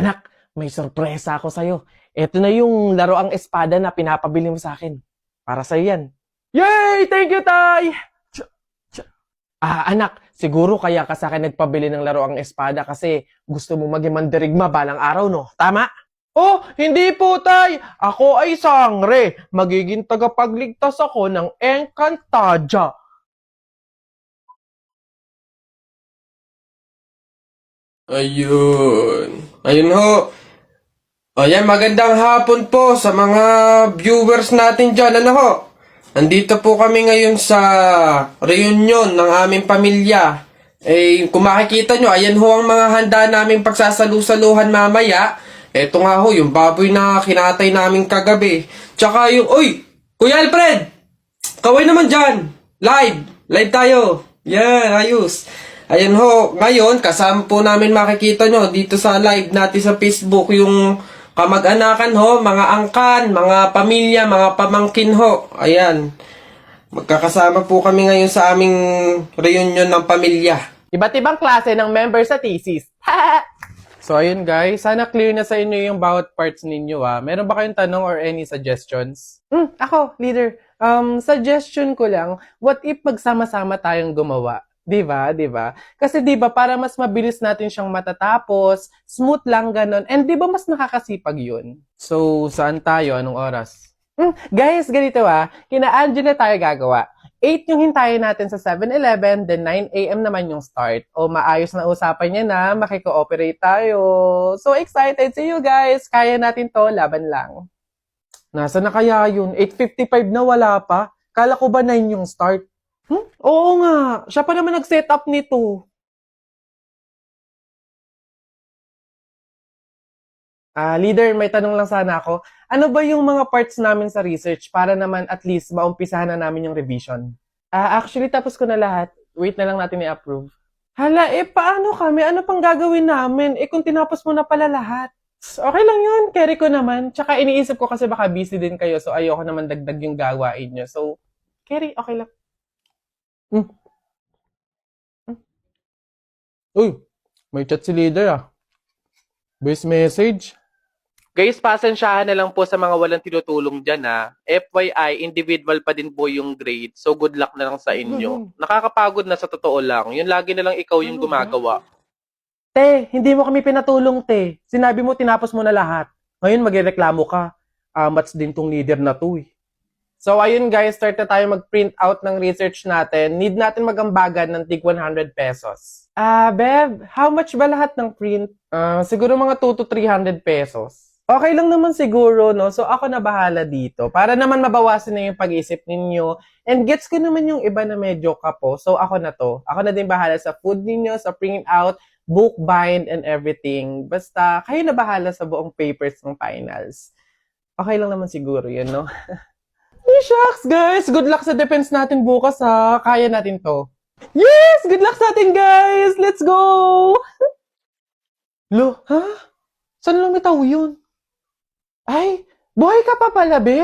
Anak, may sorpresa ako sa'yo. Ito na yung laroang espada na pinapabili mo sa akin. Para sa'yo yan. Yay! Thank you, Tay! Anak, siguro kaya ka sa akin nagpabili ng laroang espada kasi gusto mo maging mandirigma balang araw, no? Tama? Oh, hindi po, Tay! Ako ay sangre. Magiging tagapagligtas ako ng Encantadia. Ayun. Ayun ho. Ayan, magandang hapon po sa mga viewers natin dyan. Ano ho? Nandito po kami ngayon sa reunion ng aming pamilya. Kung makikita nyo, ayan ho ang mga handa naming pagsasalu-saluhan mamaya. Eto nga ho, yung baboy na kinatay namin kagabi. Tsaka yung, uy! Kuya Alfred! Kaway naman dyan! Live tayo! Yan, ayos! Ayan ho, ngayon, kasama po namin makikita nyo dito sa live natin sa Facebook yung kamag-anakan ho, mga angkan, mga pamilya, mga pamangkin ho. Ayan. Magkakasama po kami ngayon sa aming reunion ng pamilya. Iba't ibang klase ng members sa thesis. So, ayun guys. Sana clear na sa inyo yung bawat parts ninyo Meron ba kayong tanong or any suggestions? Ako, leader. Suggestion ko lang, what if magsama-sama tayong gumawa? Diba? Kasi diba, para mas mabilis natin siyang matatapos, smooth lang ganon, and diba mas nakakasipag yun? So, saan tayo? Anong oras? Guys, ganito kina Angela tayo gagawa. 8 yung hintayin natin sa 7-Eleven, then 9 a.m. naman yung start. O maayos na usapan niya na, makiko-operate tayo. So excited! See you guys! Kaya natin to, laban lang. Nasa na kaya yun? 8:55 na wala pa? Kala ko ba 9 yung start? Oo nga, siya pa naman nag-set up nito. Leader, may tanong lang sana ako. Ano ba yung mga parts namin sa research para naman at least maumpisahan na namin yung revision? Actually, tapos ko na lahat. Wait na lang natin i-approve. Hala, paano kami? Ano pang gagawin namin? Kung tinapos mo na pala lahat. Okay lang yun, carry ko naman. Tsaka iniisip ko kasi baka busy din kayo, so ayoko naman dagdag yung gawain nyo. So, carry, okay lang. Uy, may chat si leader Voice message. Guys, pasensyahan na lang po sa mga walang tinutulong dyan FYI, individual pa din po yung grade. So good luck na lang sa inyo. Nakakapagod na sa totoo lang. Yun lagi na lang ikaw yung gumagawa. Te, hindi mo kami pinatulong, te. Sinabi mo tinapos mo na lahat. Ngayon magreklamo ka. Mats din tong leader na to So ayun guys, start na tayo mag-print out ng research natin. Need natin magambagan ng tig 100 pesos. Bev, how much ba lahat ng print? Siguro mga 2 to 300 pesos. Okay lang naman siguro, no? So ako na bahala dito. Para naman mabawasan na yung pag-isip ninyo. And gets ko naman yung iba na medyo kapo. So ako na to. Ako na din bahala sa food ninyo, sa print out, book bind, and everything. Basta kayo na bahala sa buong papers ng finals. Okay lang naman siguro yun, no? Shucks, guys! Good luck sa defense natin bukas, Kaya natin to. Yes! Good luck sa atin, guys! Let's go! Lo, Saan lumitaw yun? Ay, buhay ka pa pala, be?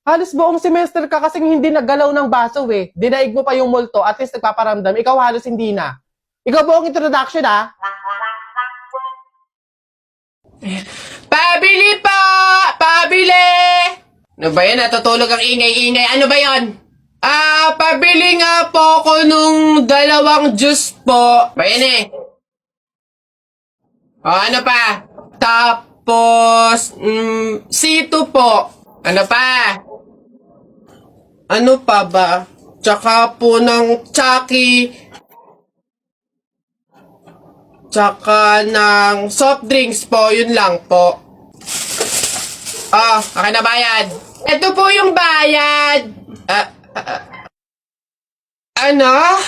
Halos buong semester ka kasing hindi naggalaw ng baso, Dinaig mo pa yung multo, at least nagpaparamdam. Ikaw halos hindi na. Ikaw buong introduction, Pabili pa! Pabili! Ano ba yan? Natutulog ang ingay-ingay. Ano ba yan? Pabili nga po ko nung 2 juice po. Ba yan ano pa? Tapos, C2 po. Ano pa? Ano pa ba? Tsaka po ng Chucky. Tsaka ng soft drinks po. Yun lang po. Okay na bayad. Ito po yung bayad. Ano?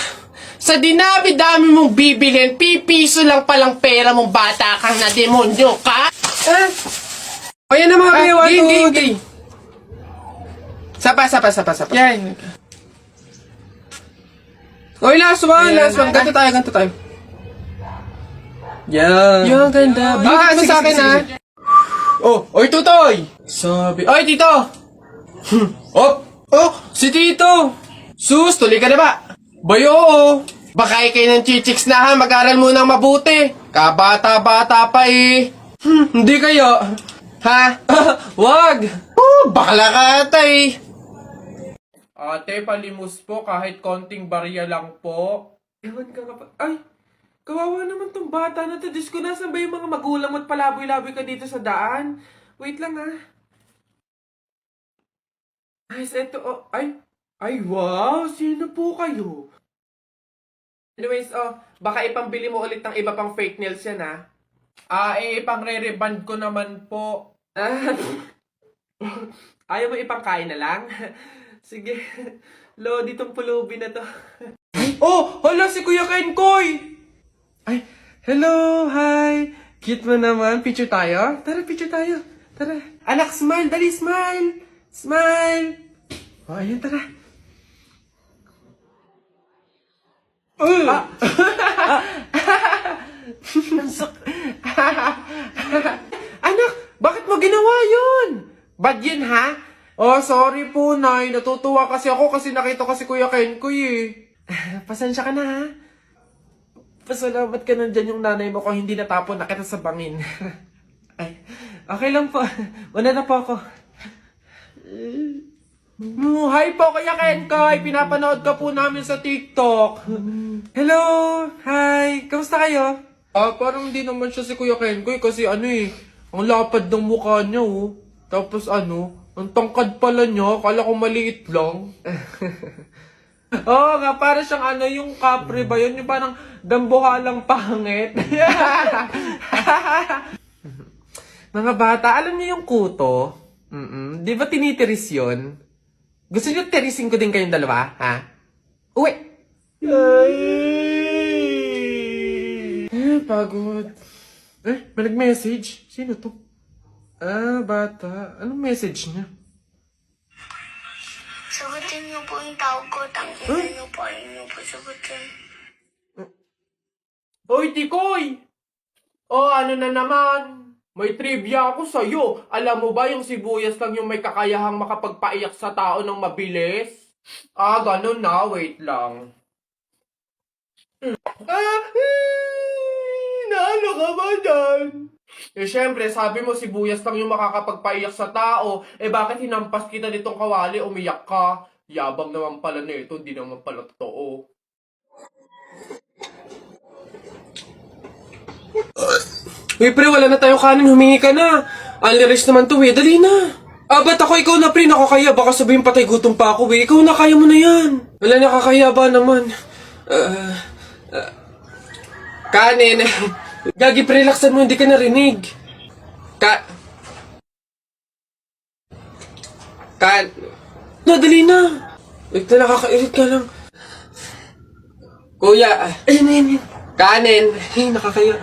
Sa dinami-dami mong bibilhin, pipiso lang palang pera mong bata kang na demonyo ka? Ayan na mga kayo. Okay. Sapa. Yan. Oy, last one. Ganto tayo. Yan. Yung ganda. Bigyan mo sa akin, Oy, Tutoy! Sabi... Oy, Tito! Si Tito! Sus, tuloy ka na ba? Bayo, Baka kayo ng chichiks na mag-aral mo ng mabuti. Kabata-bata pa Hindi kayo. Ha? Wag! Bakla ka ata eh. Ate, palimos po kahit konting barya lang po. Ewan ka kapag... Ay! Kawawa naman tong bata na to. Diyos ko, nasan ba yung mga magulang mo at palaboy-laboy ka dito sa daan? Wait lang ah. Ay, eto, oh, ay, wow, sino po kayo? Anyways, baka ipambili mo ulit ng iba pang fake nails yan, ha? Ipang re-reband ko naman po. Ayaw mo ipangkain na lang? Sige, Lodi tong pulubi na to. Oh, hala si Kuya Kenkoy! Ay, hello, hi! Cute mo naman, picture tayo? Tara, picture tayo. Tara. Anak, smile, dali, smile! Smile! Oh, ayun, tara. Anak, bakit mo ginawa yun? Bad yun, ha? Oh, sorry po, Nay. Natutuwa kasi ako kasi nakita ko si Kuya Kenkoy, eh. Pasensya ka na, ha? Pasalamat ka nandyan yung nanay mo kung hindi natapon na kita sa bangin. Ay, okay lang po. Una na po ako. Hi po, Kuya Kenkoy. Pinapanood ka po namin sa TikTok. Hello! Hi! Kamusta kayo? Parang hindi naman siya si Kuya Kenkoy kasi ang lapad ng mukha niya, oh. Tapos ang tangkad pala niya. Kala ko maliit lang. Oo nga, para siyang yung kapre ba yun? Yung parang dambuhalang pangit. Mga bata, alam niyo yung kuto? Di ba tinitiris yun? Gusto niyo tirisin ko din kayong dalawa, ha? Uwi! Pagod. May nag-message? Sino to? Bata. Anong message niya? Sagutin niyo po yung tawag ko. Tangina niyo po. Ayaw niyo po sagutin. Hoy, Tikoy! Ano na naman? May trivia ako sa'yo. Alam mo ba yung sibuyas lang yung may kakayahang makapagpaiyak sa tao ng mabilis? Ganun na. Wait lang. Naano ka ba dyan? Syempre, sabi mo sibuyas lang yung makakapagpaiyak sa tao. Bakit hinampas kita nitong kawali, umiyak ka? Yabang naman pala nito, hindi naman pala totoo. Uy, pre, wala na tayong kanin, humingi ka na. Unli-rice naman to, dali na. Ba't ako, ikaw na, pre, nakakaya. Baka sabihin patay gutom pa ako, Ikaw na, kaya mo na yan. Wala, nakakaya ba naman? Kanin. Gagi, pre-relaxan mo, hindi ka narinig. Dali na. Wait na, nakakairit ka lang. Kuya. Ayun. Kanin. Nakakaya.